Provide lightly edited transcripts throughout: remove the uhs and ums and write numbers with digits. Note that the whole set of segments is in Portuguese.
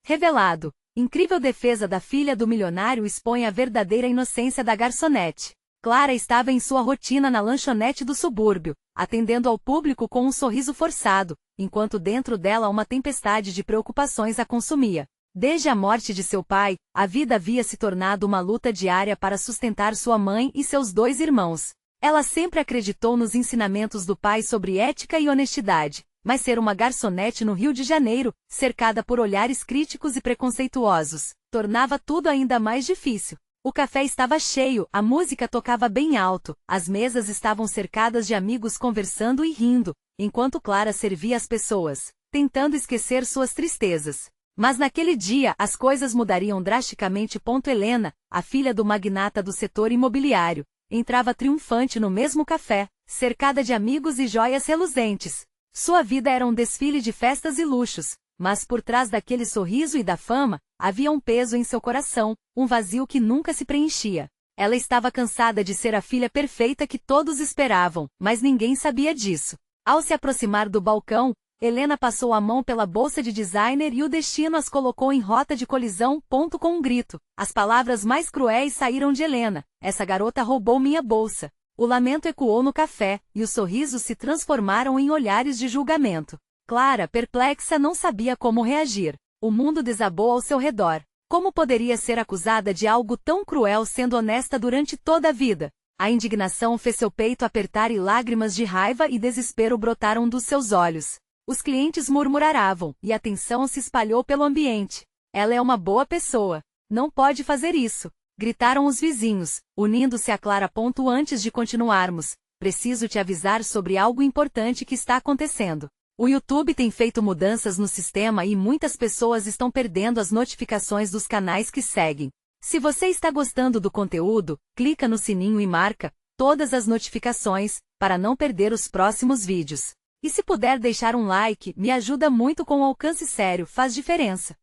Revelado. Incrível defesa da filha do milionário expõe a verdadeira inocência da garçonete. Clara estava em sua rotina na lanchonete do subúrbio, atendendo ao público com um sorriso forçado, enquanto dentro dela uma tempestade de preocupações a consumia. Desde a morte de seu pai, a vida havia se tornado uma luta diária para sustentar sua mãe e seus 2 irmãos. Ela sempre acreditou nos ensinamentos do pai sobre ética e honestidade, mas ser uma garçonete no Rio de Janeiro, cercada por olhares críticos e preconceituosos, tornava tudo ainda mais difícil. O café estava cheio, a música tocava bem alto, as mesas estavam cercadas de amigos conversando e rindo, enquanto Clara servia as pessoas, tentando esquecer suas tristezas. Mas naquele dia as coisas mudariam drasticamente. Helena, a filha do magnata do setor imobiliário, entrava triunfante no mesmo café, cercada de amigos e joias reluzentes. Sua vida era um desfile de festas e luxos, mas por trás daquele sorriso e da fama, havia um peso em seu coração, um vazio que nunca se preenchia. Ela estava cansada de ser a filha perfeita que todos esperavam, mas ninguém sabia disso. Ao se aproximar do balcão, Helena passou a mão pela bolsa de designer e o destino as colocou em rota de colisão. Com um grito, as palavras mais cruéis saíram de Helena: "Essa garota roubou minha bolsa." O lamento ecoou no café, e os sorrisos se transformaram em olhares de julgamento. Clara, perplexa, não sabia como reagir. O mundo desabou ao seu redor. Como poderia ser acusada de algo tão cruel sendo honesta durante toda a vida? A indignação fez seu peito apertar e lágrimas de raiva e desespero brotaram dos seus olhos. Os clientes murmuravam, e a tensão se espalhou pelo ambiente. "Ela é uma boa pessoa. Não pode fazer isso", gritaram os vizinhos, unindo-se a Clara. Antes de continuarmos, preciso te avisar sobre algo importante que está acontecendo. O YouTube tem feito mudanças no sistema e muitas pessoas estão perdendo as notificações dos canais que seguem. Se você está gostando do conteúdo, clica no sininho e marca todas as notificações, para não perder os próximos vídeos. E se puder deixar um like, me ajuda muito. Com alcance sério, faz diferença.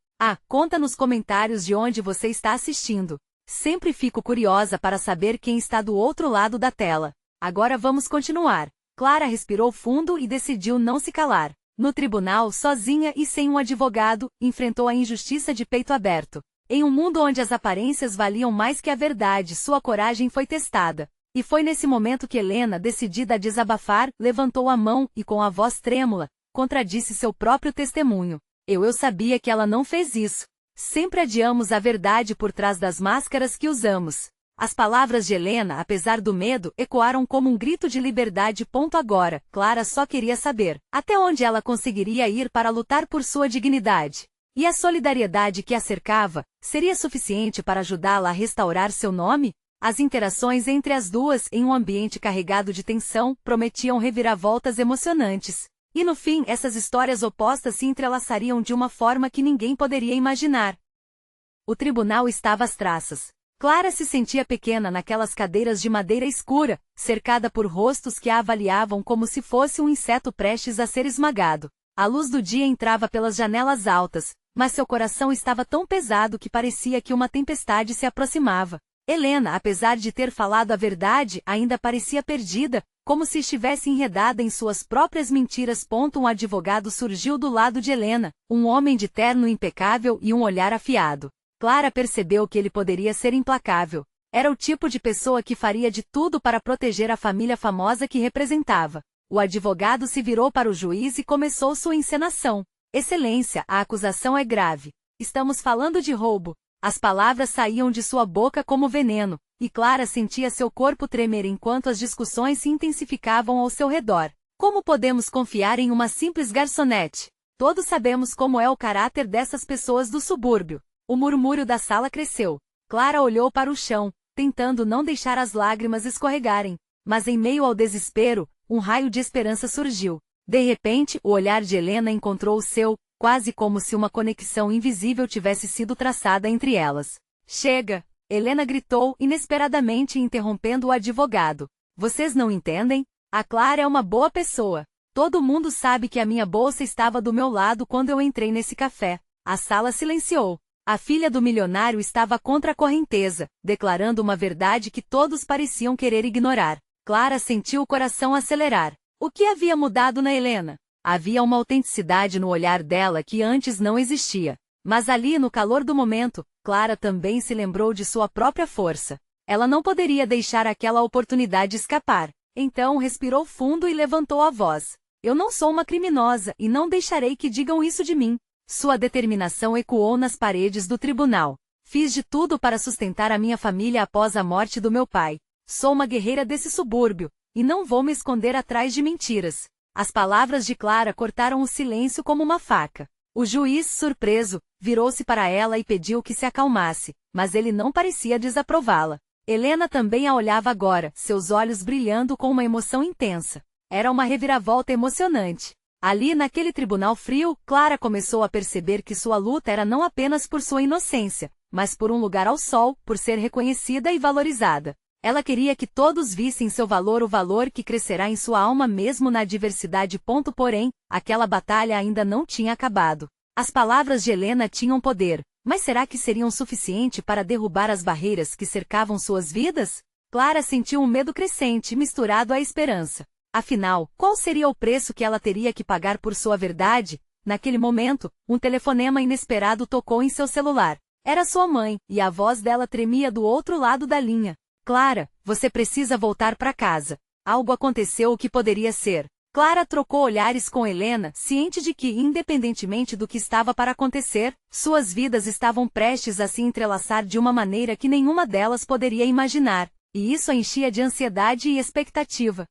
Conta nos comentários de onde você está assistindo. Sempre fico curiosa para saber quem está do outro lado da tela. Agora vamos continuar. Clara respirou fundo e decidiu não se calar. No tribunal, sozinha e sem um advogado, enfrentou a injustiça de peito aberto. Em um mundo onde as aparências valiam mais que a verdade, sua coragem foi testada. E foi nesse momento que Helena, decidida a desabafar, levantou a mão e, com a voz trêmula, contradisse seu próprio testemunho. Eu sabia que ela não fez isso. Sempre adiamos a verdade por trás das máscaras que usamos. As palavras de Helena, apesar do medo, ecoaram como um grito de liberdade. Agora, Clara só queria saber até onde ela conseguiria ir para lutar por sua dignidade. E a solidariedade que a cercava, seria suficiente para ajudá-la a restaurar seu nome? As interações entre as duas, em um ambiente carregado de tensão, prometiam reviravoltas emocionantes. E no fim, essas histórias opostas se entrelaçariam de uma forma que ninguém poderia imaginar. O tribunal estava às traças. Clara se sentia pequena naquelas cadeiras de madeira escura, cercada por rostos que a avaliavam como se fosse um inseto prestes a ser esmagado. A luz do dia entrava pelas janelas altas, mas seu coração estava tão pesado que parecia que uma tempestade se aproximava. Helena, apesar de ter falado a verdade, ainda parecia perdida, como se estivesse enredada em suas próprias mentiras. Um advogado surgiu do lado de Helena, um homem de terno impecável e um olhar afiado. Clara percebeu que ele poderia ser implacável. Era o tipo de pessoa que faria de tudo para proteger a família famosa que representava. O advogado se virou para o juiz e começou sua encenação. "Excelência, a acusação é grave. Estamos falando de roubo." As palavras saíam de sua boca como veneno, e Clara sentia seu corpo tremer enquanto as discussões se intensificavam ao seu redor. Como podemos confiar em uma simples garçonete? Todos sabemos como é o caráter dessas pessoas do subúrbio. O murmúrio da sala cresceu. Clara olhou para o chão, tentando não deixar as lágrimas escorregarem. Mas em meio ao desespero, um raio de esperança surgiu. De repente, o olhar de Helena encontrou o seu, quase como se uma conexão invisível tivesse sido traçada entre elas. "Chega!" Helena gritou, inesperadamente interrompendo o advogado. "Vocês não entendem? A Clara é uma boa pessoa. Todo mundo sabe que a minha bolsa estava do meu lado quando eu entrei nesse café." A sala silenciou. A filha do milionário estava contra a correnteza, declarando uma verdade que todos pareciam querer ignorar. Clara sentiu o coração acelerar. O que havia mudado na Helena? Havia uma autenticidade no olhar dela que antes não existia. Mas ali no calor do momento, Clara também se lembrou de sua própria força. Ela não poderia deixar aquela oportunidade escapar. Então respirou fundo e levantou a voz. Eu não sou uma criminosa e não deixarei que digam isso de mim. Sua determinação ecoou nas paredes do tribunal. Fiz de tudo para sustentar a minha família após a morte do meu pai. Sou uma guerreira desse subúrbio, e não vou me esconder atrás de mentiras. As palavras de Clara cortaram o silêncio como uma faca. O juiz, surpreso, virou-se para ela e pediu que se acalmasse, mas ele não parecia desaprová-la. Helena também a olhava agora, seus olhos brilhando com uma emoção intensa. Era uma reviravolta emocionante. Ali naquele tribunal frio, Clara começou a perceber que sua luta era não apenas por sua inocência, mas por um lugar ao sol, por ser reconhecida e valorizada. Ela queria que todos vissem seu valor, o valor que crescerá em sua alma mesmo na adversidade. Porém, aquela batalha ainda não tinha acabado. As palavras de Helena tinham poder, mas será que seriam suficiente para derrubar as barreiras que cercavam suas vidas? Clara sentiu um medo crescente misturado à esperança. Afinal, qual seria o preço que ela teria que pagar por sua verdade? Naquele momento, um telefonema inesperado tocou em seu celular. Era sua mãe, e a voz dela tremia do outro lado da linha. Clara, você precisa voltar para casa. Algo aconteceu. O que poderia ser? Clara trocou olhares com Helena, ciente de que, independentemente do que estava para acontecer, suas vidas estavam prestes a se entrelaçar de uma maneira que nenhuma delas poderia imaginar, e isso a enchia de ansiedade e expectativa.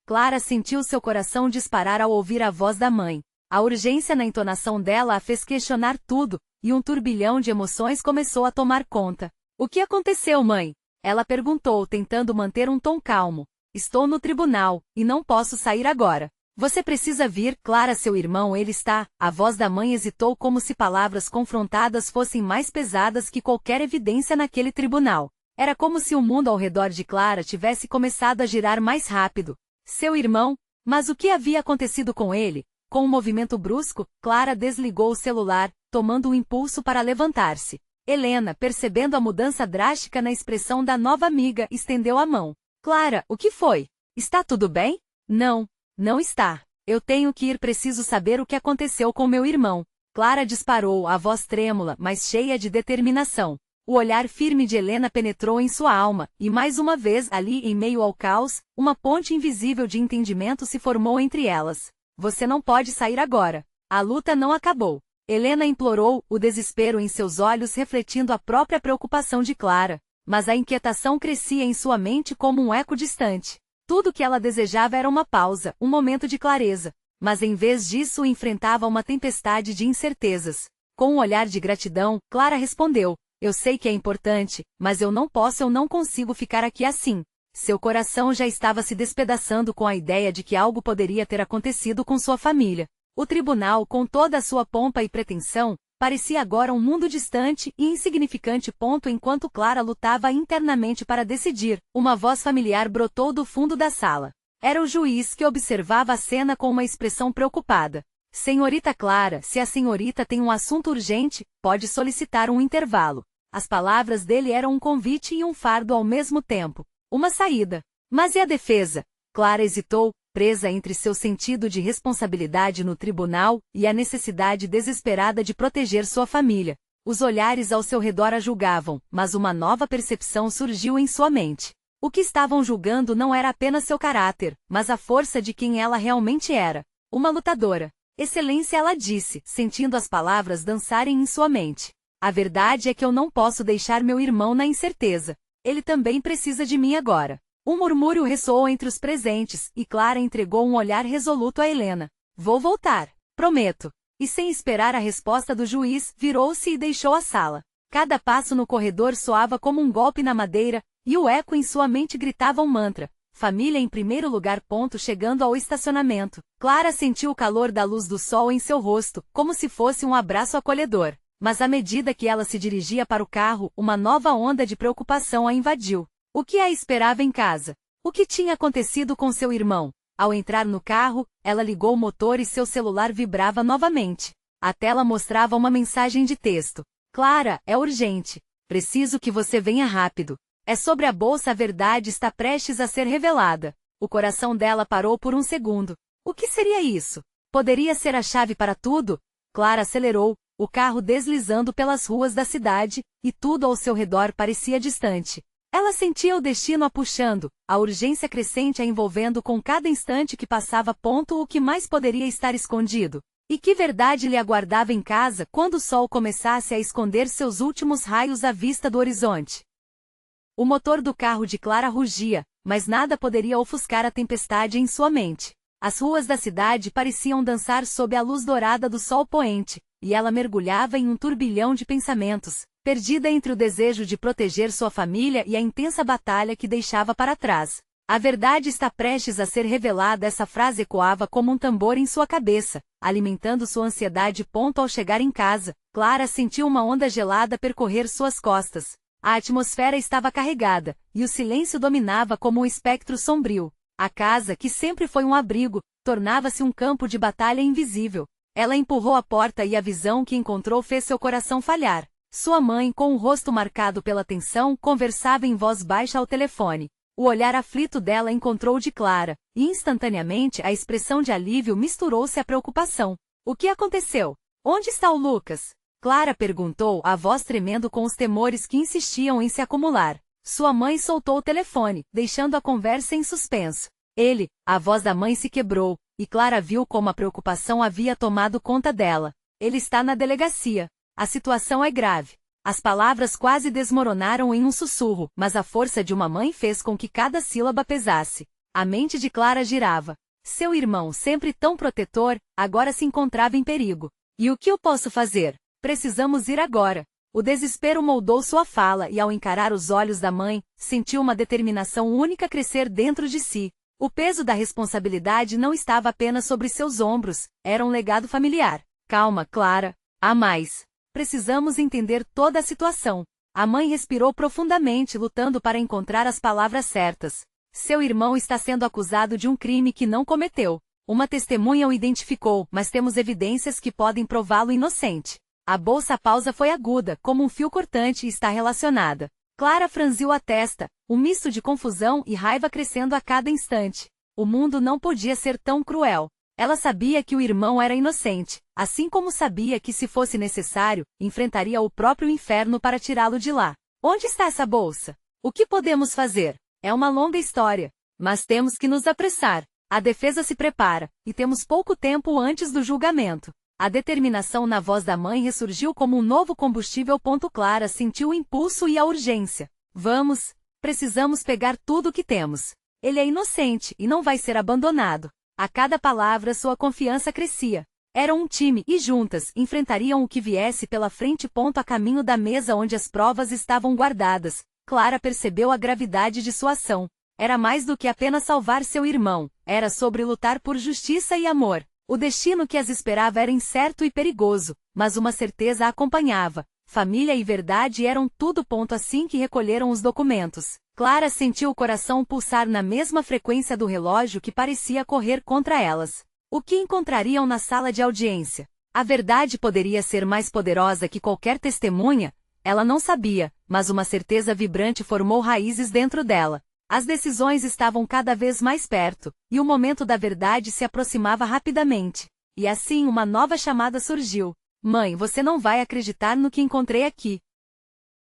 Clara sentiu seu coração disparar ao ouvir a voz da mãe. A urgência na entonação dela a fez questionar tudo, e um turbilhão de emoções começou a tomar conta. O que aconteceu, mãe? Ela perguntou, tentando manter um tom calmo. Estou no tribunal, e não posso sair agora. Você precisa vir, Clara, seu irmão, ele está... A voz da mãe hesitou como se palavras confrontadas fossem mais pesadas que qualquer evidência naquele tribunal. Era como se o mundo ao redor de Clara tivesse começado a girar mais rápido. Seu irmão? Mas o que havia acontecido com ele? Com um movimento brusco, Clara desligou o celular, tomando um impulso para levantar-se. Helena, percebendo a mudança drástica na expressão da nova amiga, estendeu a mão. Clara, o que foi? Está tudo bem? Não, não está. Eu tenho que ir, preciso saber o que aconteceu com meu irmão. Clara disparou, a voz trêmula, mas cheia de determinação. O olhar firme de Helena penetrou em sua alma, e mais uma vez, ali em meio ao caos, uma ponte invisível de entendimento se formou entre elas. Você não pode sair agora. A luta não acabou. Helena implorou, o desespero em seus olhos refletindo a própria preocupação de Clara. Mas a inquietação crescia em sua mente como um eco distante. Tudo que ela desejava era uma pausa, um momento de clareza. Mas em vez disso enfrentava uma tempestade de incertezas. Com um olhar de gratidão, Clara respondeu. Eu sei que é importante, mas eu não consigo ficar aqui assim. Seu coração já estava se despedaçando com a ideia de que algo poderia ter acontecido com sua família. O tribunal, com toda a sua pompa e pretensão, parecia agora um mundo distante e insignificante. Enquanto Clara lutava internamente para decidir, uma voz familiar brotou do fundo da sala. Era o juiz que observava a cena com uma expressão preocupada. Senhorita Clara, se a senhorita tem um assunto urgente, pode solicitar um intervalo. As palavras dele eram um convite e um fardo ao mesmo tempo. Uma saída. Mas e a defesa? Clara hesitou, presa entre seu sentido de responsabilidade no tribunal e a necessidade desesperada de proteger sua família. Os olhares ao seu redor a julgavam, mas uma nova percepção surgiu em sua mente. O que estavam julgando não era apenas seu caráter, mas a força de quem ela realmente era. Uma lutadora. Excelência, ela disse, sentindo as palavras dançarem em sua mente. A verdade é que eu não posso deixar meu irmão na incerteza. Ele também precisa de mim agora. Um murmúrio ressoou entre os presentes, e Clara entregou um olhar resoluto a Helena. Vou voltar. Prometo. E sem esperar a resposta do juiz, virou-se e deixou a sala. Cada passo no corredor soava como um golpe na madeira, e o eco em sua mente gritava um mantra. Família em primeiro lugar. Chegando ao estacionamento, Clara sentiu o calor da luz do sol em seu rosto, como se fosse um abraço acolhedor. Mas à medida que ela se dirigia para o carro, uma nova onda de preocupação a invadiu. O que a esperava em casa? O que tinha acontecido com seu irmão? Ao entrar no carro, ela ligou o motor e seu celular vibrava novamente. A tela mostrava uma mensagem de texto. Clara, é urgente. Preciso que você venha rápido. É sobre a bolsa, a verdade está prestes a ser revelada. O coração dela parou por um segundo. O que seria isso? Poderia ser a chave para tudo? Clara acelerou, o carro deslizando pelas ruas da cidade, e tudo ao seu redor parecia distante. Ela sentia o destino a puxando, a urgência crescente a envolvendo com cada instante que passava. O que mais poderia estar escondido? E que verdade lhe aguardava em casa quando o sol começasse a esconder seus últimos raios à vista do horizonte? O motor do carro de Clara rugia, mas nada poderia ofuscar a tempestade em sua mente. As ruas da cidade pareciam dançar sob a luz dourada do sol poente, e ela mergulhava em um turbilhão de pensamentos, perdida entre o desejo de proteger sua família e a intensa batalha que deixava para trás. A verdade está prestes a ser revelada. Essa frase ecoava como um tambor em sua cabeça, alimentando sua ansiedade. Ao chegar em casa, Clara sentiu uma onda gelada percorrer suas costas. A atmosfera estava carregada, e o silêncio dominava como um espectro sombrio. A casa, que sempre foi um abrigo, tornava-se um campo de batalha invisível. Ela empurrou a porta e a visão que encontrou fez seu coração falhar. Sua mãe, com o rosto marcado pela tensão, conversava em voz baixa ao telefone. O olhar aflito dela encontrou o de Clara, e instantaneamente a expressão de alívio misturou-se à preocupação. O que aconteceu? Onde está o Lucas? Clara perguntou, a voz tremendo com os temores que insistiam em se acumular. Sua mãe soltou o telefone, deixando a conversa em suspenso. A voz da mãe se quebrou, e Clara viu como a preocupação havia tomado conta dela. Ele está na delegacia. A situação é grave. As palavras quase desmoronaram em um sussurro, mas a força de uma mãe fez com que cada sílaba pesasse. A mente de Clara girava. Seu irmão, sempre tão protetor, agora se encontrava em perigo. E o que eu posso fazer? Precisamos ir agora. O desespero moldou sua fala e, ao encarar os olhos da mãe, sentiu uma determinação única crescer dentro de si. O peso da responsabilidade não estava apenas sobre seus ombros, era um legado familiar. Calma, Clara. Há mais. Precisamos entender toda a situação. A mãe respirou profundamente, lutando para encontrar as palavras certas. Seu irmão está sendo acusado de um crime que não cometeu. Uma testemunha o identificou, mas temos evidências que podem prová-lo inocente. A pausa foi aguda, como um fio cortante, e está relacionada. Clara franziu a testa, um misto de confusão e raiva crescendo a cada instante. O mundo não podia ser tão cruel. Ela sabia que o irmão era inocente, assim como sabia que, se fosse necessário, enfrentaria o próprio inferno para tirá-lo de lá. Onde está essa bolsa? O que podemos fazer? É uma longa história. Mas temos que nos apressar. A defesa se prepara, e temos pouco tempo antes do julgamento. A determinação na voz da mãe ressurgiu como um novo combustível. Clara sentiu o impulso e a urgência. Vamos, precisamos pegar tudo o que temos. Ele é inocente e não vai ser abandonado. A cada palavra sua confiança crescia. Eram um time e juntas enfrentariam o que viesse pela frente. A caminho da mesa onde as provas estavam guardadas, Clara percebeu a gravidade de sua ação. Era mais do que apenas salvar seu irmão, era sobre lutar por justiça e amor. O destino que as esperava era incerto e perigoso, mas uma certeza a acompanhava. Família e verdade eram tudo. Assim que recolheram os documentos, Clara sentiu o coração pulsar na mesma frequência do relógio que parecia correr contra elas. O que encontrariam na sala de audiência? A verdade poderia ser mais poderosa que qualquer testemunha? Ela não sabia, mas uma certeza vibrante formou raízes dentro dela. As decisões estavam cada vez mais perto, e o momento da verdade se aproximava rapidamente. E assim uma nova chamada surgiu. Mãe, você não vai acreditar no que encontrei aqui.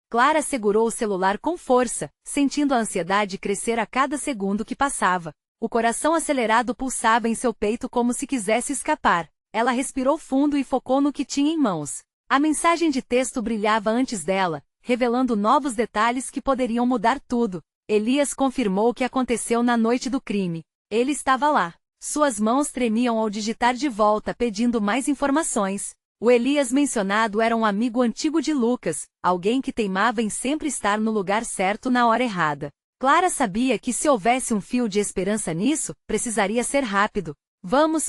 Clara segurou o celular com força, sentindo a ansiedade crescer a cada segundo que passava. O coração acelerado pulsava em seu peito como se quisesse escapar. Ela respirou fundo e focou no que tinha em mãos. A mensagem de texto brilhava antes dela, revelando novos detalhes que poderiam mudar tudo. Elias confirmou o que aconteceu na noite do crime. Ele estava lá. Suas mãos tremiam ao digitar de volta pedindo mais informações. O Elias mencionado era um amigo antigo de Lucas, alguém que teimava em sempre estar no lugar certo na hora errada. Clara sabia que se houvesse um fio de esperança nisso, precisaria ser rápido.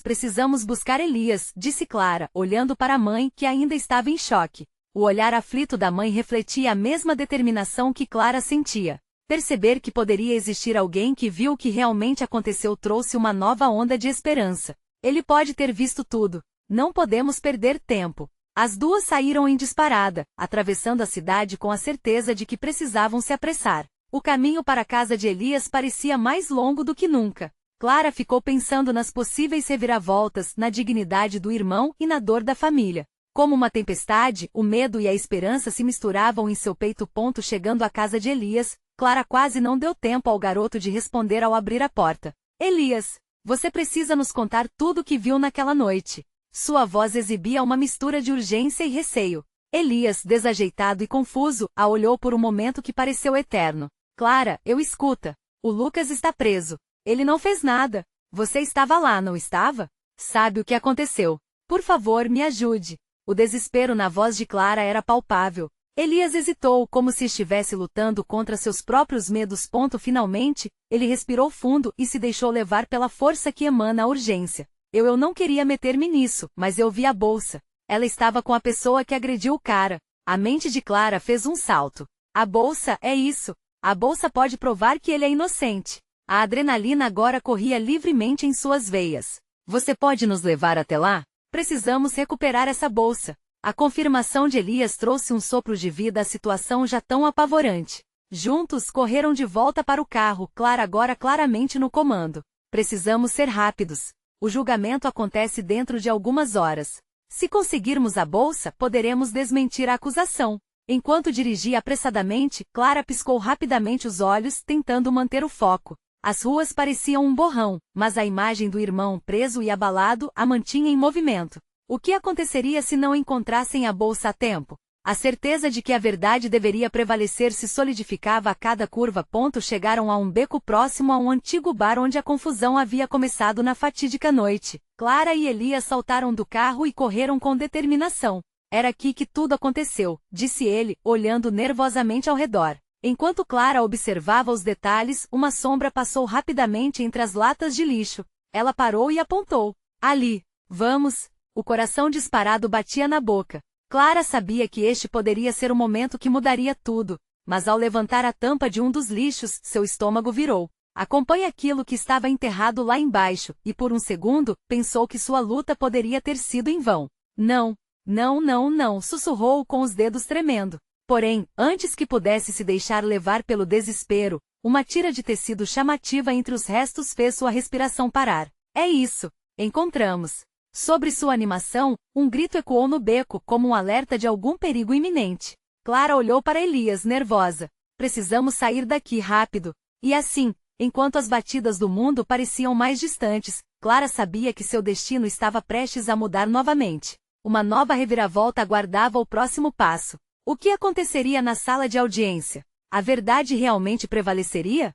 Precisamos buscar Elias, disse Clara, olhando para a mãe que ainda estava em choque. O olhar aflito da mãe refletia a mesma determinação que Clara sentia. Perceber que poderia existir alguém que viu o que realmente aconteceu trouxe uma nova onda de esperança. Ele pode ter visto tudo. Não podemos perder tempo. As duas saíram em disparada, atravessando a cidade com a certeza de que precisavam se apressar. O caminho para a casa de Elias parecia mais longo do que nunca. Clara ficou pensando nas possíveis reviravoltas, na dignidade do irmão e na dor da família. Como uma tempestade, o medo e a esperança se misturavam em seu peito. Chegando à casa de Elias, Clara quase não deu tempo ao garoto de responder ao abrir a porta. Elias, você precisa nos contar tudo o que viu naquela noite. Sua voz exibia uma mistura de urgência e receio. Elias, desajeitado e confuso, a olhou por um momento que pareceu eterno. Clara, escuta. O Lucas está preso. Ele não fez nada. Você estava lá, não estava? Sabe o que aconteceu? Por favor, me ajude. O desespero na voz de Clara era palpável. Elias hesitou, como se estivesse lutando contra seus próprios medos. Finalmente, ele respirou fundo e se deixou levar pela força que emana a urgência. Eu não queria meter-me nisso, mas eu vi a bolsa. Ela estava com a pessoa que agrediu o cara. A mente de Clara fez um salto. A bolsa, é isso. A bolsa pode provar que ele é inocente. A adrenalina agora corria livremente em suas veias. Você pode nos levar até lá? Precisamos recuperar essa bolsa. A confirmação de Elias trouxe um sopro de vida à situação já tão apavorante. Juntos correram de volta para o carro, Clara agora claramente no comando. Precisamos ser rápidos. O julgamento acontece dentro de algumas horas. Se conseguirmos a bolsa, poderemos desmentir a acusação. Enquanto dirigia apressadamente, Clara piscou rapidamente os olhos, tentando manter o foco. As ruas pareciam um borrão, mas a imagem do irmão preso e abalado a mantinha em movimento. O que aconteceria se não encontrassem a bolsa a tempo? A certeza de que a verdade deveria prevalecer se solidificava a cada curva. Chegaram a um beco próximo a um antigo bar onde a confusão havia começado na fatídica noite. Clara e Elias saltaram do carro e correram com determinação. Era aqui que tudo aconteceu, disse ele, olhando nervosamente ao redor. Enquanto Clara observava os detalhes, uma sombra passou rapidamente entre as latas de lixo. Ela parou e apontou. Ali. Vamos. O coração disparado batia na boca. Clara sabia que este poderia ser o momento que mudaria tudo, mas ao levantar a tampa de um dos lixos, seu estômago virou. Acompanhe aquilo que estava enterrado lá embaixo, e por um segundo, pensou que sua luta poderia ter sido em vão. Não, não, não, não, sussurrou com os dedos tremendo. Porém, antes que pudesse se deixar levar pelo desespero, uma tira de tecido chamativa entre os restos fez sua respiração parar. É isso! Encontramos! Sobre sua animação, um grito ecoou no beco como um alerta de algum perigo iminente. Clara olhou para Elias, nervosa. Precisamos sair daqui rápido. E assim, enquanto as batidas do mundo pareciam mais distantes, Clara sabia que seu destino estava prestes a mudar novamente. Uma nova reviravolta aguardava o próximo passo. O que aconteceria na sala de audiência? A verdade realmente prevaleceria?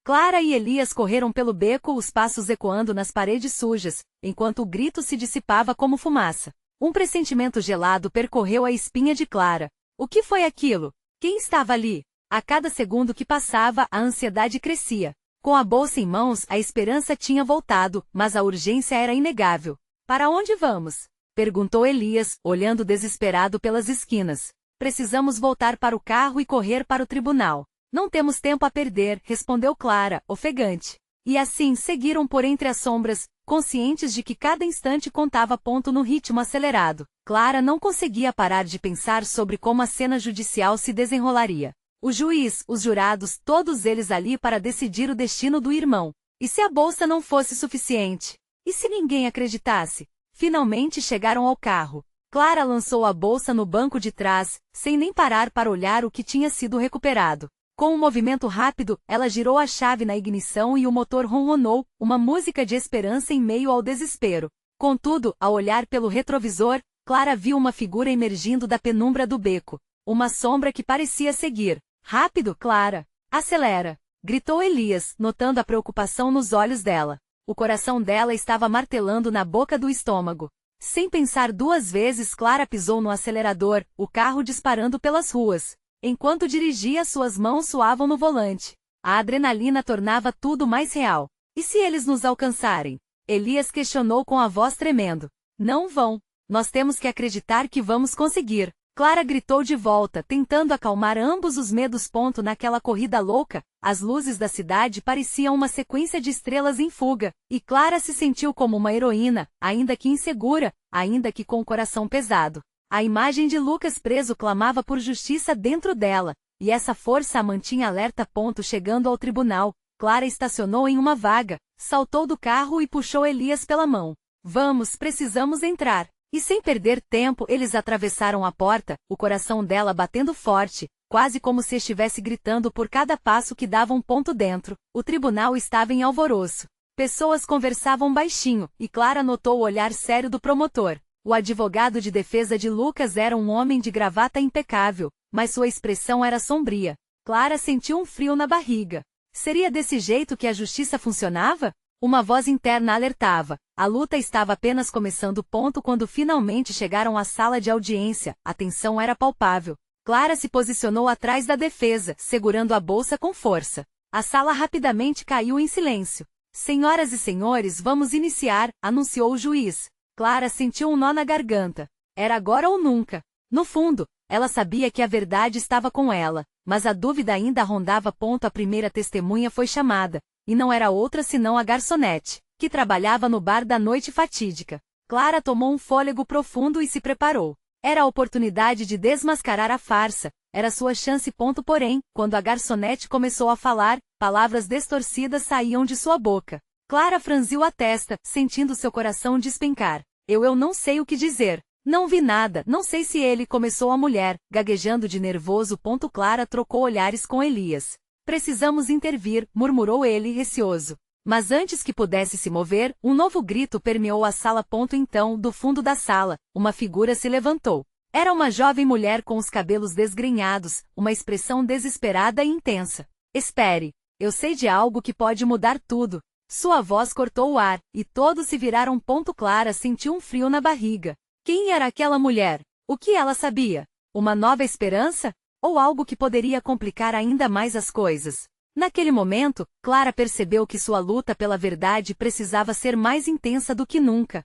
Clara e Elias correram pelo beco, os passos ecoando nas paredes sujas, enquanto o grito se dissipava como fumaça. Um pressentimento gelado percorreu a espinha de Clara. O que foi aquilo? Quem estava ali? A cada segundo que passava, a ansiedade crescia. Com a bolsa em mãos, a esperança tinha voltado, mas a urgência era inegável. Para onde vamos? Perguntou Elias, olhando desesperado pelas esquinas. Precisamos voltar para o carro e correr para o tribunal. Não temos tempo a perder, respondeu Clara, ofegante. E assim seguiram por entre as sombras, conscientes de que cada instante contava. No ritmo acelerado. Clara não conseguia parar de pensar sobre como a cena judicial se desenrolaria. O juiz, os jurados, todos eles ali para decidir o destino do irmão. E se a bolsa não fosse suficiente? E se ninguém acreditasse? Finalmente chegaram ao carro. Clara lançou a bolsa no banco de trás, sem nem parar para olhar o que tinha sido recuperado. Com um movimento rápido, ela girou a chave na ignição e o motor ronronou, uma música de esperança em meio ao desespero. Contudo, ao olhar pelo retrovisor, Clara viu uma figura emergindo da penumbra do beco. Uma sombra que parecia seguir. Rápido, Clara! Acelera! Gritou Elias, notando a preocupação nos olhos dela. O coração dela estava martelando na boca do estômago. Sem pensar duas vezes, Clara pisou no acelerador, o carro disparando pelas ruas. Enquanto dirigia, suas mãos suavam no volante. A adrenalina tornava tudo mais real. E se eles nos alcançarem? Elias questionou com a voz tremendo. Não vão. Nós temos que acreditar que vamos conseguir. Clara gritou de volta, tentando acalmar ambos os medos. Naquela corrida louca, as luzes da cidade pareciam uma sequência de estrelas em fuga, e Clara se sentiu como uma heroína, ainda que insegura, ainda que com o coração pesado. A imagem de Lucas preso clamava por justiça dentro dela, e essa força a mantinha alerta. Chegando ao tribunal, Clara estacionou em uma vaga, saltou do carro e puxou Elias pela mão. Vamos, precisamos entrar. E sem perder tempo eles atravessaram a porta, o coração dela batendo forte, quase como se estivesse gritando por cada passo que dava um ponto dentro. O tribunal estava em alvoroço. Pessoas conversavam baixinho, e Clara notou o olhar sério do promotor. O advogado de defesa de Lucas era um homem de gravata impecável, mas sua expressão era sombria. Clara sentiu um frio na barriga. Seria desse jeito que a justiça funcionava? Uma voz interna alertava. A luta estava apenas começando. Quando finalmente chegaram à sala de audiência, a tensão era palpável. Clara se posicionou atrás da defesa, segurando a bolsa com força. A sala rapidamente caiu em silêncio. Senhoras e senhores, vamos iniciar, anunciou o juiz. Clara sentiu um nó na garganta. Era agora ou nunca. No fundo, ela sabia que a verdade estava com ela, mas a dúvida ainda rondava. A primeira testemunha foi chamada, e não era outra senão a garçonete, que trabalhava no bar da noite fatídica. Clara tomou um fôlego profundo e se preparou. Era a oportunidade de desmascarar a farsa, era sua chance. Porém, quando a garçonete começou a falar, palavras distorcidas saíam de sua boca. Clara franziu a testa, sentindo seu coração despencar. Eu não sei o que dizer. Não vi nada, não sei se ele começou a mulher, gaguejando de nervoso. Clara trocou olhares com Elias. Precisamos intervir, murmurou ele receoso. Mas antes que pudesse se mover, um novo grito permeou a sala. Então, do fundo da sala, uma figura se levantou. Era uma jovem mulher com os cabelos desgrenhados, uma expressão desesperada e intensa. Espere, eu sei de algo que pode mudar tudo. Sua voz cortou o ar, e todos se viraram. Clara sentiu um frio na barriga. Quem era aquela mulher? O que ela sabia? Uma nova esperança? Ou algo que poderia complicar ainda mais as coisas? Naquele momento, Clara percebeu que sua luta pela verdade precisava ser mais intensa do que nunca.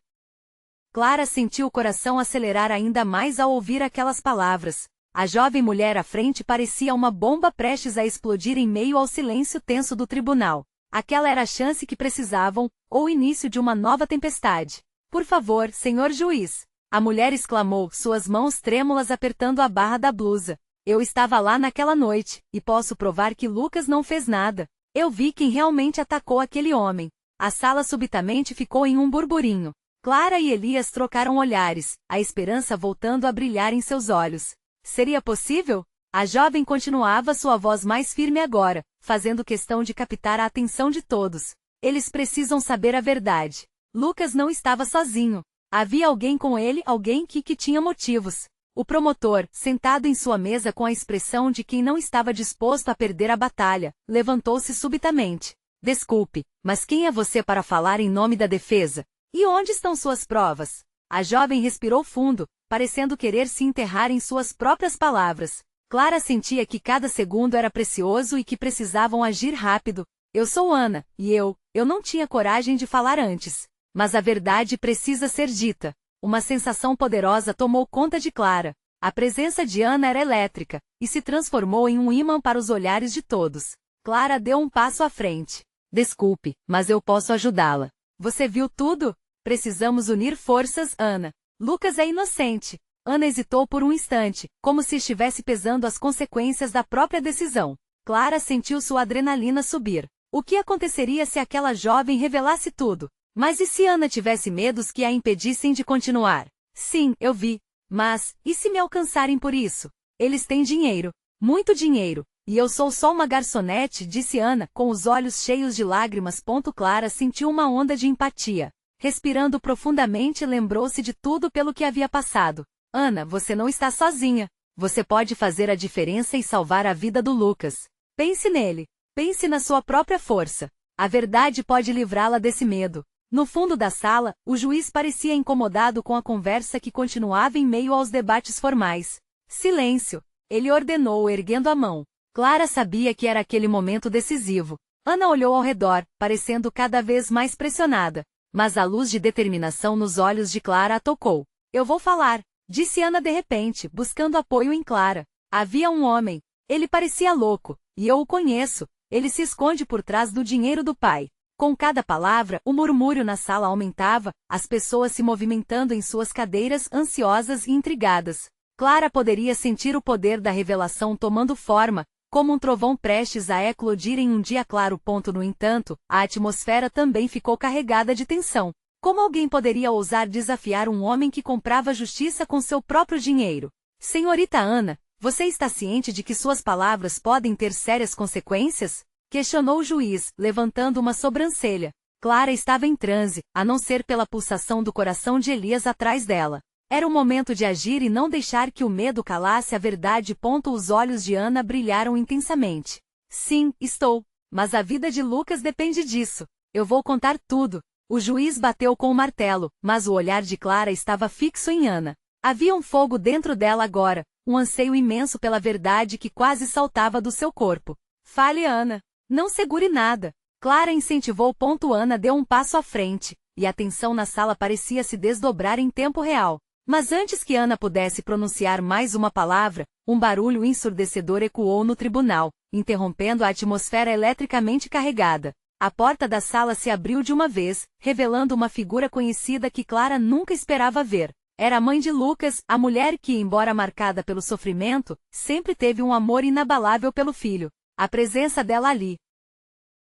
Clara sentiu o coração acelerar ainda mais ao ouvir aquelas palavras. A jovem mulher à frente parecia uma bomba prestes a explodir em meio ao silêncio tenso do tribunal. Aquela era a chance que precisavam, ou o início de uma nova tempestade. Por favor, senhor juiz. A mulher exclamou, suas mãos trêmulas apertando a barra da blusa. Eu estava lá naquela noite, e posso provar que Lucas não fez nada. Eu vi quem realmente atacou aquele homem. A sala subitamente ficou em um burburinho. Clara e Elias trocaram olhares, a esperança voltando a brilhar em seus olhos. Seria possível? A jovem continuava, sua voz mais firme agora, fazendo questão de captar a atenção de todos. Eles precisam saber a verdade. Lucas não estava sozinho. Havia alguém com ele, alguém que tinha motivos. O promotor, sentado em sua mesa com a expressão de quem não estava disposto a perder a batalha, levantou-se subitamente. Desculpe, mas quem é você para falar em nome da defesa? E onde estão suas provas? A jovem respirou fundo, parecendo querer se enterrar em suas próprias palavras. Clara sentia que cada segundo era precioso e que precisavam agir rápido. Eu sou Ana, e eu não tinha coragem de falar antes. Mas a verdade precisa ser dita. Uma sensação poderosa tomou conta de Clara. A presença de Ana era elétrica, e se transformou em um ímã para os olhares de todos. Clara deu um passo à frente. Desculpe, mas eu posso ajudá-la. Você viu tudo? Precisamos unir forças, Ana. Lucas é inocente. Ana hesitou por um instante, como se estivesse pesando as consequências da própria decisão. Clara sentiu sua adrenalina subir. O que aconteceria se aquela jovem revelasse tudo? Mas e se Ana tivesse medos que a impedissem de continuar? Sim, eu vi. Mas, e se me alcançarem por isso? Eles têm dinheiro. Muito dinheiro. E eu sou só uma garçonete, disse Ana, com os olhos cheios de lágrimas. Clara sentiu uma onda de empatia. Respirando profundamente, lembrou-se de tudo pelo que havia passado. Ana, você não está sozinha. Você pode fazer a diferença e salvar a vida do Lucas. Pense nele. Pense na sua própria força. A verdade pode livrá-la desse medo. No fundo da sala, o juiz parecia incomodado com a conversa que continuava em meio aos debates formais. Silêncio! Ele ordenou, erguendo a mão. Clara sabia que era aquele momento decisivo. Ana olhou ao redor, parecendo cada vez mais pressionada. Mas a luz de determinação nos olhos de Clara a tocou. Eu vou falar, disse Ana de repente, buscando apoio em Clara. Havia um homem. Ele parecia louco, e eu o conheço. Ele se esconde por trás do dinheiro do pai. Com cada palavra, o murmúrio na sala aumentava, as pessoas se movimentando em suas cadeiras, ansiosas e intrigadas. Clara poderia sentir o poder da revelação tomando forma, como um trovão prestes a eclodir em um dia claro. No entanto, a atmosfera também ficou carregada de tensão. Como alguém poderia ousar desafiar um homem que comprava justiça com seu próprio dinheiro? Senhorita Ana, você está ciente de que suas palavras podem ter sérias consequências? Questionou o juiz, levantando uma sobrancelha. Clara estava em transe, a não ser pela pulsação do coração de Elias atrás dela. Era o momento de agir e não deixar que o medo calasse a verdade. Os olhos de Ana brilharam intensamente. Sim, estou. Mas a vida de Lucas depende disso. Eu vou contar tudo. O juiz bateu com o martelo, mas o olhar de Clara estava fixo em Ana. Havia um fogo dentro dela agora, um anseio imenso pela verdade que quase saltava do seu corpo. Fale, Ana. Não segure nada. Clara incentivou. Ana deu um passo à frente, e a tensão na sala parecia se desdobrar em tempo real. Mas antes que Ana pudesse pronunciar mais uma palavra, um barulho ensurdecedor ecoou no tribunal, interrompendo a atmosfera eletricamente carregada. A porta da sala se abriu de uma vez, revelando uma figura conhecida que Clara nunca esperava ver. Era a mãe de Lucas, a mulher que, embora marcada pelo sofrimento, sempre teve um amor inabalável pelo filho. A presença dela ali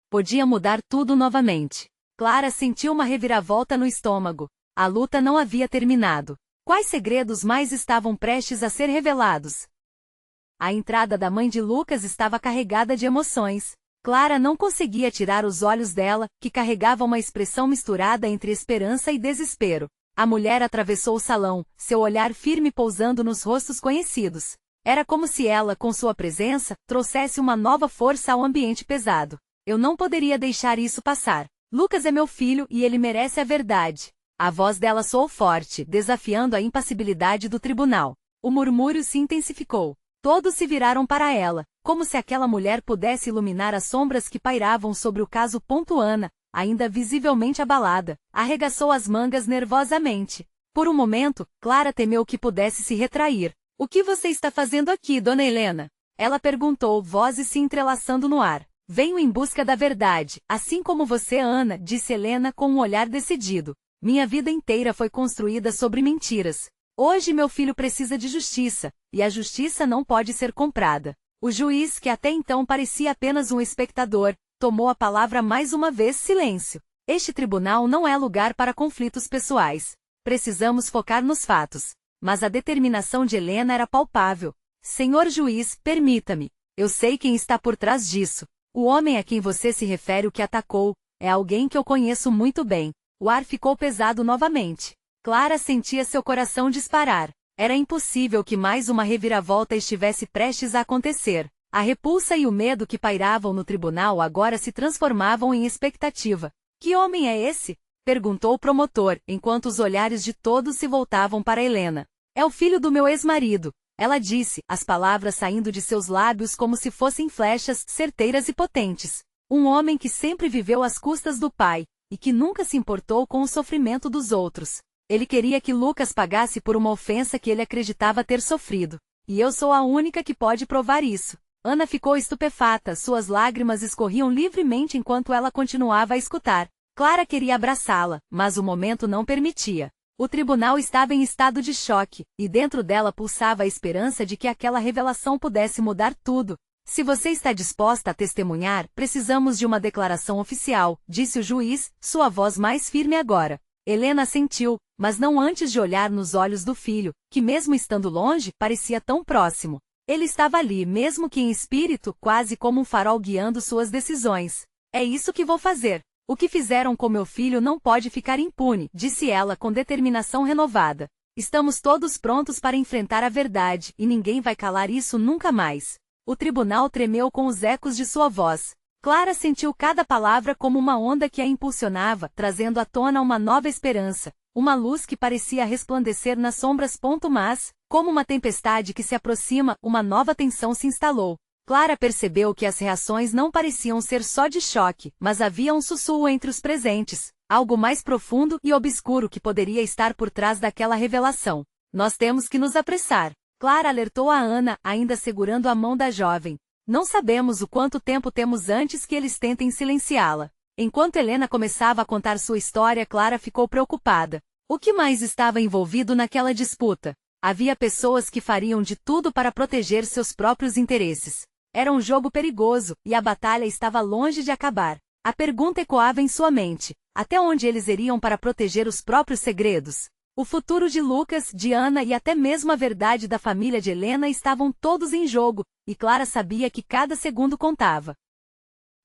podia mudar tudo novamente. Clara sentiu uma reviravolta no estômago. A luta não havia terminado. Quais segredos mais estavam prestes a ser revelados? A entrada da mãe de Lucas estava carregada de emoções. Clara não conseguia tirar os olhos dela, que carregava uma expressão misturada entre esperança e desespero. A mulher atravessou o salão, seu olhar firme pousando nos rostos conhecidos. Era como se ela, com sua presença, trouxesse uma nova força ao ambiente pesado. Eu não poderia deixar isso passar. Lucas é meu filho e ele merece a verdade. A voz dela soou forte, desafiando a impassibilidade do tribunal. O murmúrio se intensificou. Todos se viraram para ela, como se aquela mulher pudesse iluminar as sombras que pairavam sobre o caso. Ana, ainda visivelmente abalada, arregaçou as mangas nervosamente. Por um momento, Clara temeu que pudesse se retrair. O que você está fazendo aqui, Dona Helena? Ela perguntou, vozes se entrelaçando no ar. Venho em busca da verdade, assim como você, Ana, disse Helena com um olhar decidido. Minha vida inteira foi construída sobre mentiras. Hoje meu filho precisa de justiça, e a justiça não pode ser comprada. O juiz, que até então parecia apenas um espectador, tomou a palavra mais uma vez. Silêncio. Este tribunal não é lugar para conflitos pessoais. Precisamos focar nos fatos. Mas a determinação de Helena era palpável. Senhor juiz, permita-me. Eu sei quem está por trás disso. O homem a quem você se refere, o que atacou, é alguém que eu conheço muito bem. O ar ficou pesado novamente. Clara sentia seu coração disparar. Era impossível que mais uma reviravolta estivesse prestes a acontecer. A repulsa e o medo que pairavam no tribunal agora se transformavam em expectativa. Que homem é esse? Perguntou o promotor, enquanto os olhares de todos se voltavam para Helena. É o filho do meu ex-marido. Ela disse, as palavras saindo de seus lábios como se fossem flechas, certeiras e potentes. Um homem que sempre viveu às custas do pai, e que nunca se importou com o sofrimento dos outros. Ele queria que Lucas pagasse por uma ofensa que ele acreditava ter sofrido. E eu sou a única que pode provar isso. Ana ficou estupefata, suas lágrimas escorriam livremente enquanto ela continuava a escutar. Clara queria abraçá-la, mas o momento não permitia. O tribunal estava em estado de choque, e dentro dela pulsava a esperança de que aquela revelação pudesse mudar tudo. Se você está disposta a testemunhar, precisamos de uma declaração oficial, disse o juiz, sua voz mais firme agora. Helena assentiu, mas não antes de olhar nos olhos do filho, que mesmo estando longe, parecia tão próximo. Ele estava ali, mesmo que em espírito, quase como um farol guiando suas decisões. É isso que vou fazer. O que fizeram com meu filho não pode ficar impune, disse ela com determinação renovada. Estamos todos prontos para enfrentar a verdade, e ninguém vai calar isso nunca mais. O tribunal tremeu com os ecos de sua voz. Clara sentiu cada palavra como uma onda que a impulsionava, trazendo à tona uma nova esperança, uma luz que parecia resplandecer nas sombras. Mas, como uma tempestade que se aproxima, uma nova tensão se instalou. Clara percebeu que as reações não pareciam ser só de choque, mas havia um sussurro entre os presentes, algo mais profundo e obscuro que poderia estar por trás daquela revelação. Nós temos que nos apressar. Clara alertou a Ana, ainda segurando a mão da jovem. Não sabemos o quanto tempo temos antes que eles tentem silenciá-la. Enquanto Helena começava a contar sua história, Clara ficou preocupada. O que mais estava envolvido naquela disputa? Havia pessoas que fariam de tudo para proteger seus próprios interesses. Era um jogo perigoso, e a batalha estava longe de acabar. A pergunta ecoava em sua mente. Até onde eles iriam para proteger os próprios segredos? O futuro de Lucas, de Ana e até mesmo a verdade da família de Helena estavam todos em jogo, e Clara sabia que cada segundo contava.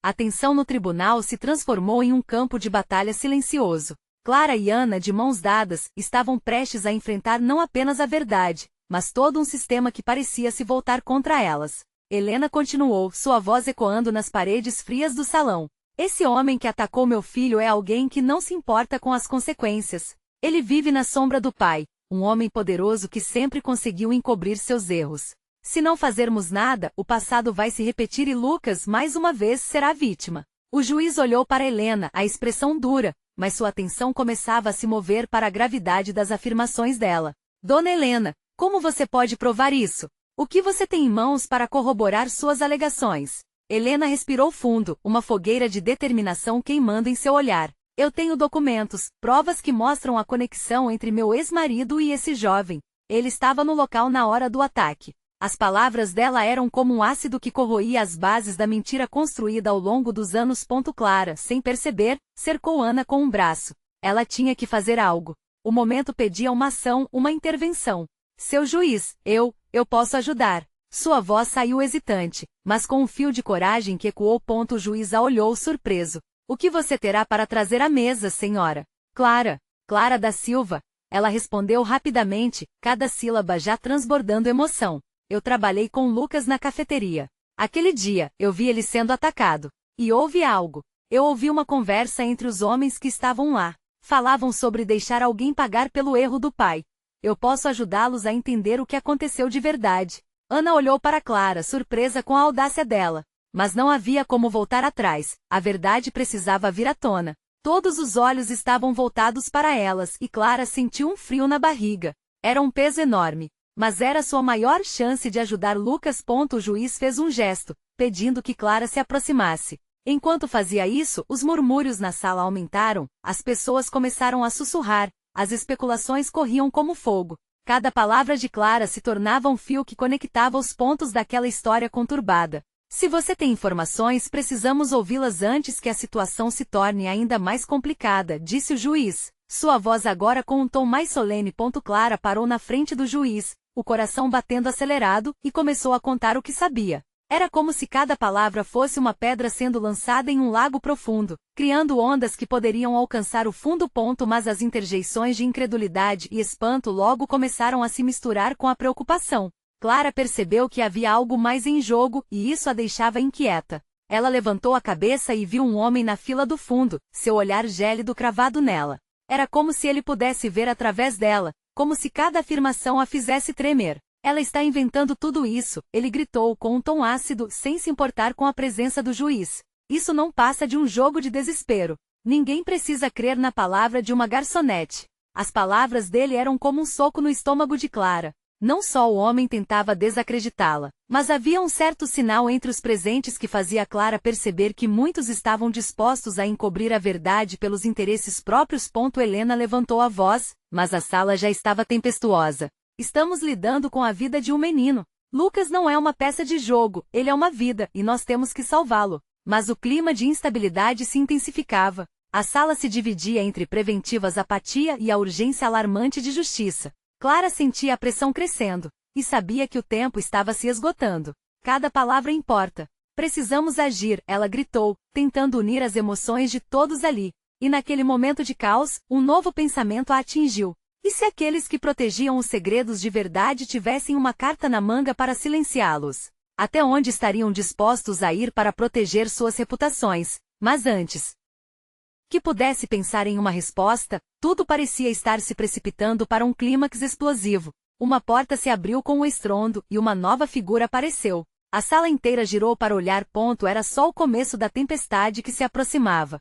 A tensão no tribunal se transformou em um campo de batalha silencioso. Clara e Ana, de mãos dadas, estavam prestes a enfrentar não apenas a verdade, mas todo um sistema que parecia se voltar contra elas. Helena continuou, sua voz ecoando nas paredes frias do salão. Esse homem que atacou meu filho é alguém que não se importa com as consequências. Ele vive na sombra do pai, um homem poderoso que sempre conseguiu encobrir seus erros. Se não fazermos nada, o passado vai se repetir e Lucas, mais uma vez, será vítima. O juiz olhou para Helena, a expressão dura, mas sua atenção começava a se mover para a gravidade das afirmações dela. Dona Helena, como você pode provar isso? O que você tem em mãos para corroborar suas alegações? Helena respirou fundo, uma fogueira de determinação queimando em seu olhar. Eu tenho documentos, provas que mostram a conexão entre meu ex-marido e esse jovem. Ele estava no local na hora do ataque. As palavras dela eram como um ácido que corroía as bases da mentira construída ao longo dos anos. Clara, sem perceber, cercou Ana com um braço. Ela tinha que fazer algo. O momento pedia uma ação, uma intervenção. Seu juiz, eu posso ajudar. Sua voz saiu hesitante, mas com um fio de coragem que ecoou. O juiz a olhou surpreso. O que você terá para trazer à mesa, senhora? Clara da Silva. Ela respondeu rapidamente, cada sílaba já transbordando emoção. Eu trabalhei com Lucas na cafeteria. Aquele dia, eu vi ele sendo atacado. E houve algo. Eu ouvi uma conversa entre os homens que estavam lá. Falavam sobre deixar alguém pagar pelo erro do pai. Eu posso ajudá-los a entender o que aconteceu de verdade. Ana olhou para Clara, surpresa com a audácia dela. Mas não havia como voltar atrás, a verdade precisava vir à tona. Todos os olhos estavam voltados para elas e Clara sentiu um frio na barriga. Era um peso enorme, mas era sua maior chance de ajudar Lucas. O juiz fez um gesto, pedindo que Clara se aproximasse. Enquanto fazia isso, os murmúrios na sala aumentaram, as pessoas começaram a sussurrar, as especulações corriam como fogo. Cada palavra de Clara se tornava um fio que conectava os pontos daquela história conturbada. Se você tem informações, precisamos ouvi-las antes que a situação se torne ainda mais complicada, disse o juiz. Sua voz agora com um tom mais solene. Clara parou na frente do juiz, o coração batendo acelerado, e começou a contar o que sabia. Era como se cada palavra fosse uma pedra sendo lançada em um lago profundo, criando ondas que poderiam alcançar o fundo. Mas as interjeições de incredulidade e espanto logo começaram a se misturar com a preocupação. Clara percebeu que havia algo mais em jogo, e isso a deixava inquieta. Ela levantou a cabeça e viu um homem na fila do fundo, seu olhar gélido cravado nela. Era como se ele pudesse ver através dela, como se cada afirmação a fizesse tremer. Ela está inventando tudo isso, ele gritou com um tom ácido, sem se importar com a presença do juiz. Isso não passa de um jogo de desespero. Ninguém precisa crer na palavra de uma garçonete. As palavras dele eram como um soco no estômago de Clara. Não só o homem tentava desacreditá-la, mas havia um certo sinal entre os presentes que fazia Clara perceber que muitos estavam dispostos a encobrir a verdade pelos interesses próprios. Helena levantou a voz, mas a sala já estava tempestuosa. Estamos lidando com a vida de um menino. Lucas não é uma peça de jogo, ele é uma vida, e nós temos que salvá-lo. Mas o clima de instabilidade se intensificava. A sala se dividia entre preventivas apatia e a urgência alarmante de justiça. Clara sentia a pressão crescendo, e sabia que o tempo estava se esgotando. Cada palavra importa. Precisamos agir, ela gritou, tentando unir as emoções de todos ali. E naquele momento de caos, um novo pensamento a atingiu. E se aqueles que protegiam os segredos de verdade tivessem uma carta na manga para silenciá-los? Até onde estariam dispostos a ir para proteger suas reputações? Mas antes que pudesse pensar em uma resposta, tudo parecia estar se precipitando para um clímax explosivo. Uma porta se abriu com um estrondo, e uma nova figura apareceu. A sala inteira girou para olhar. Era só o começo da tempestade que se aproximava.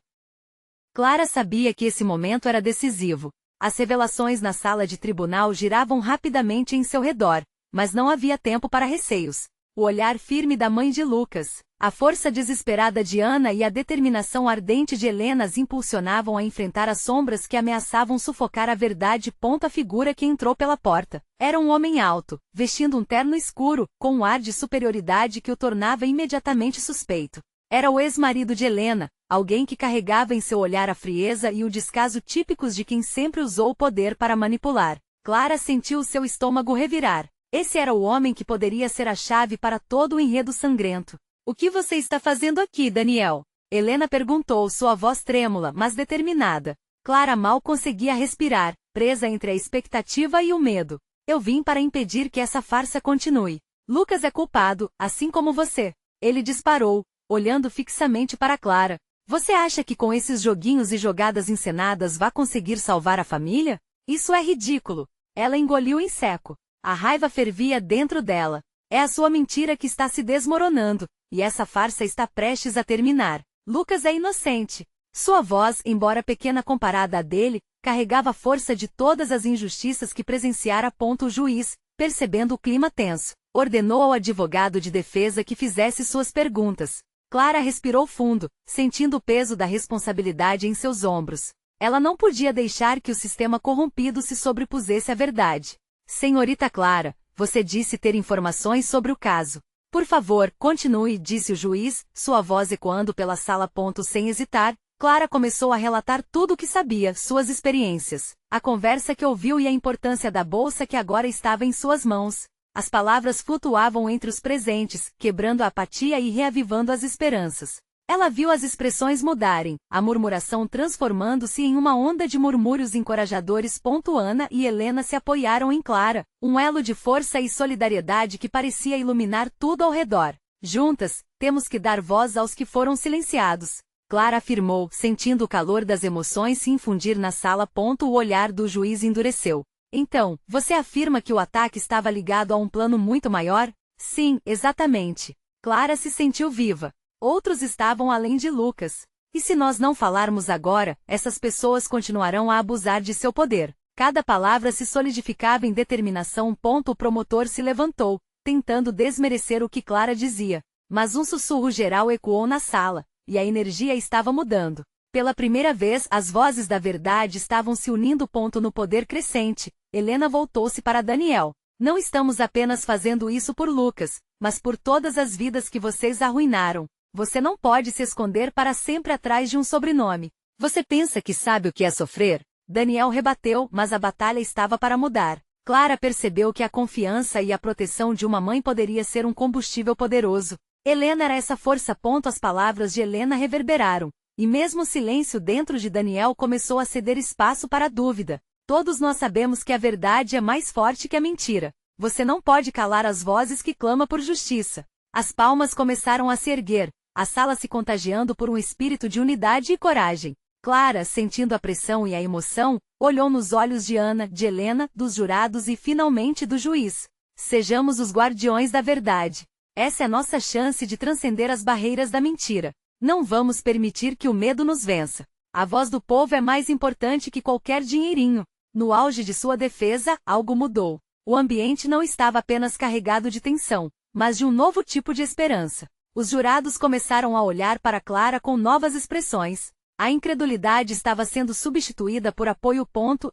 Clara sabia que esse momento era decisivo. As revelações na sala de tribunal giravam rapidamente em seu redor, mas não havia tempo para receios. O olhar firme da mãe de Lucas, a força desesperada de Ana e a determinação ardente de Helena as impulsionavam a enfrentar as sombras que ameaçavam sufocar a verdade. A figura que entrou pela porta era um homem alto, vestindo um terno escuro, com um ar de superioridade que o tornava imediatamente suspeito. Era o ex-marido de Helena, alguém que carregava em seu olhar a frieza e o descaso típicos de quem sempre usou o poder para manipular. Clara sentiu seu estômago revirar. Esse era o homem que poderia ser a chave para todo o enredo sangrento. O que você está fazendo aqui, Daniel? Helena perguntou, sua voz trêmula, mas determinada. Clara mal conseguia respirar, presa entre a expectativa e o medo. Eu vim para impedir que essa farsa continue. Lucas é culpado, assim como você. Ele disparou, olhando fixamente para Clara. Você acha que com esses joguinhos e jogadas encenadas vai conseguir salvar a família? Isso é ridículo. Ela engoliu em seco. A raiva fervia dentro dela. É a sua mentira que está se desmoronando, e essa farsa está prestes a terminar. Lucas é inocente. Sua voz, embora pequena comparada à dele, carregava a força de todas as injustiças que presenciara. O juiz, percebendo o clima tenso, ordenou ao advogado de defesa que fizesse suas perguntas. Clara respirou fundo, sentindo o peso da responsabilidade em seus ombros. Ela não podia deixar que o sistema corrompido se sobrepusesse à verdade. Senhorita Clara, você disse ter informações sobre o caso. Por favor, continue, disse o juiz, sua voz ecoando pela sala. Sem hesitar, Clara começou a relatar tudo o que sabia, suas experiências, a conversa que ouviu e a importância da bolsa que agora estava em suas mãos. As palavras flutuavam entre os presentes, quebrando a apatia e reavivando as esperanças. Ela viu as expressões mudarem, a murmuração transformando-se em uma onda de murmúrios encorajadores. Ana e Helena se apoiaram em Clara, um elo de força e solidariedade que parecia iluminar tudo ao redor. Juntas, temos que dar voz aos que foram silenciados. Clara afirmou, sentindo o calor das emoções se infundir na sala. O olhar do juiz endureceu. Então, você afirma que o ataque estava ligado a um plano muito maior? Sim, exatamente. Clara se sentiu viva. Outros estavam além de Lucas. E se nós não falarmos agora, essas pessoas continuarão a abusar de seu poder. Cada palavra se solidificava em determinação. O promotor se levantou, tentando desmerecer o que Clara dizia. Mas um sussurro geral ecoou na sala, e a energia estava mudando. Pela primeira vez, as vozes da verdade estavam se unindo. No poder crescente, Helena voltou-se para Daniel. Não estamos apenas fazendo isso por Lucas, mas por todas as vidas que vocês arruinaram. Você não pode se esconder para sempre atrás de um sobrenome. Você pensa que sabe o que é sofrer? Daniel rebateu, mas a batalha estava para mudar. Clara percebeu que a confiança e a proteção de uma mãe poderia ser um combustível poderoso. Helena era essa força. As palavras de Helena reverberaram, e mesmo o silêncio dentro de Daniel começou a ceder espaço para a dúvida. Todos nós sabemos que a verdade é mais forte que a mentira. Você não pode calar as vozes que clamam por justiça. As palmas começaram a se erguer, a sala se contagiando por um espírito de unidade e coragem. Clara, sentindo a pressão e a emoção, olhou nos olhos de Ana, de Helena, dos jurados e finalmente do juiz. Sejamos os guardiões da verdade. Essa é nossa chance de transcender as barreiras da mentira. Não vamos permitir que o medo nos vença. A voz do povo é mais importante que qualquer dinheirinho. No auge de sua defesa, algo mudou. O ambiente não estava apenas carregado de tensão, mas de um novo tipo de esperança. Os jurados começaram a olhar para Clara com novas expressões. A incredulidade estava sendo substituída por apoio.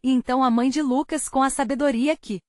E então a mãe de Lucas, com a sabedoria que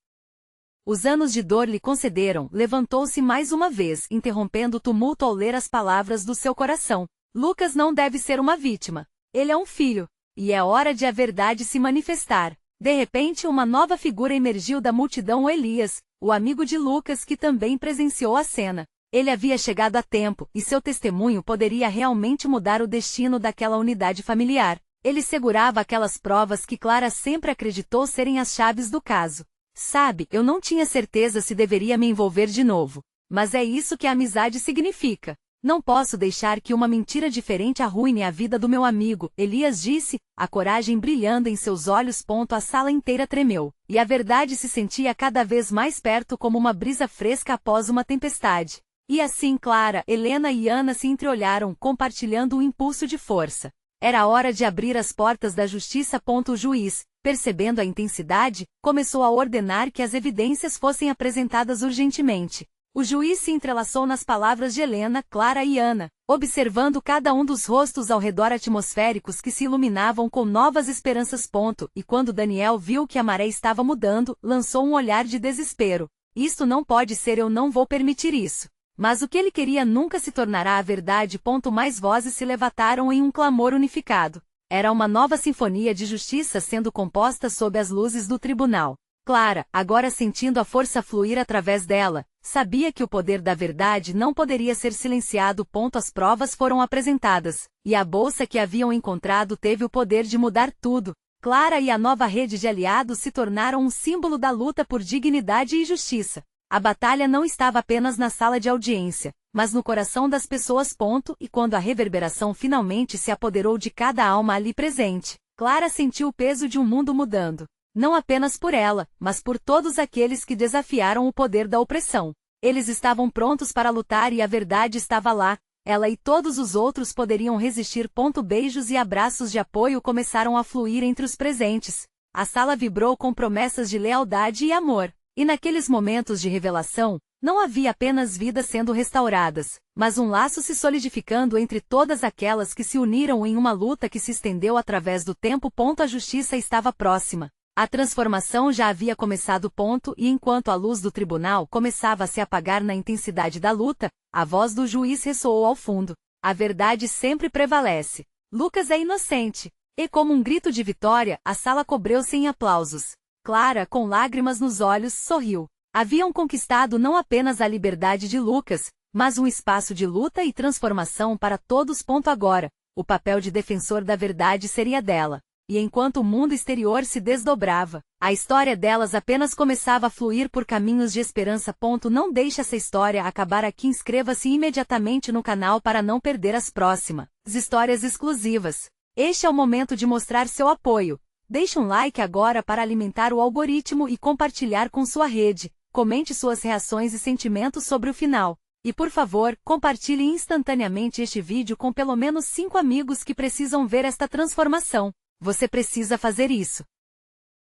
os anos de dor lhe concederam, levantou-se mais uma vez, interrompendo o tumulto ao ler as palavras do seu coração. Lucas não deve ser uma vítima. Ele é um filho. E é hora de a verdade se manifestar. De repente, uma nova figura emergiu da multidão: Elias, o amigo de Lucas, que também presenciou a cena. Ele havia chegado a tempo, e seu testemunho poderia realmente mudar o destino daquela unidade familiar. Ele segurava aquelas provas que Clara sempre acreditou serem as chaves do caso. Sabe, eu não tinha certeza se deveria me envolver de novo. Mas é isso que a amizade significa. Não posso deixar que uma mentira diferente arruine a vida do meu amigo, Elias disse, a coragem brilhando em seus olhos. A sala inteira tremeu, e a verdade se sentia cada vez mais perto, como uma brisa fresca após uma tempestade. E assim Clara, Helena e Ana se entreolharam, compartilhando um impulso de força. Era hora de abrir as portas da justiça. O juiz, percebendo a intensidade, começou a ordenar que as evidências fossem apresentadas urgentemente. O juiz se entrelaçou nas palavras de Helena, Clara e Ana, observando cada um dos rostos ao redor atmosféricos que se iluminavam com novas esperanças. E quando Daniel viu que a maré estava mudando, lançou um olhar de desespero. Isto não pode ser, eu não vou permitir isso. Mas o que ele queria nunca se tornará a verdade. Mais vozes se levantaram em um clamor unificado. Era uma nova sinfonia de justiça sendo composta sob as luzes do tribunal. Clara, agora sentindo a força fluir através dela, sabia que o poder da verdade não poderia ser silenciado. As provas foram apresentadas, e a bolsa que haviam encontrado teve o poder de mudar tudo. Clara e a nova rede de aliados se tornaram um símbolo da luta por dignidade e justiça. A batalha não estava apenas na sala de audiência, mas no coração das pessoas. E quando a reverberação finalmente se apoderou de cada alma ali presente, Clara sentiu o peso de um mundo mudando. Não apenas por ela, mas por todos aqueles que desafiaram o poder da opressão. Eles estavam prontos para lutar e a verdade estava lá. Ela e todos os outros poderiam resistir. Beijos e abraços de apoio começaram a fluir entre os presentes. A sala vibrou com promessas de lealdade e amor. E naqueles momentos de revelação, não havia apenas vidas sendo restauradas, mas um laço se solidificando entre todas aquelas que se uniram em uma luta que se estendeu através do tempo. A justiça estava próxima. A transformação já havia começado. E enquanto a luz do tribunal começava a se apagar na intensidade da luta, a voz do juiz ressoou ao fundo. A verdade sempre prevalece. Lucas é inocente. E como um grito de vitória, a sala cobreu-se em aplausos. Clara, com lágrimas nos olhos, sorriu. Haviam conquistado não apenas a liberdade de Lucas, mas um espaço de luta e transformação para todos. Agora, o papel de defensor da verdade seria dela. E enquanto o mundo exterior se desdobrava, a história delas apenas começava a fluir por caminhos de esperança. Não deixe essa história acabar aqui. Inscreva-se imediatamente no canal para não perder as próximas histórias exclusivas. Este é o momento de mostrar seu apoio. Deixe um like agora para alimentar o algoritmo e compartilhar com sua rede. Comente suas reações e sentimentos sobre o final. E por favor, compartilhe instantaneamente este vídeo com pelo menos 5 amigos que precisam ver esta transformação. Você precisa fazer isso.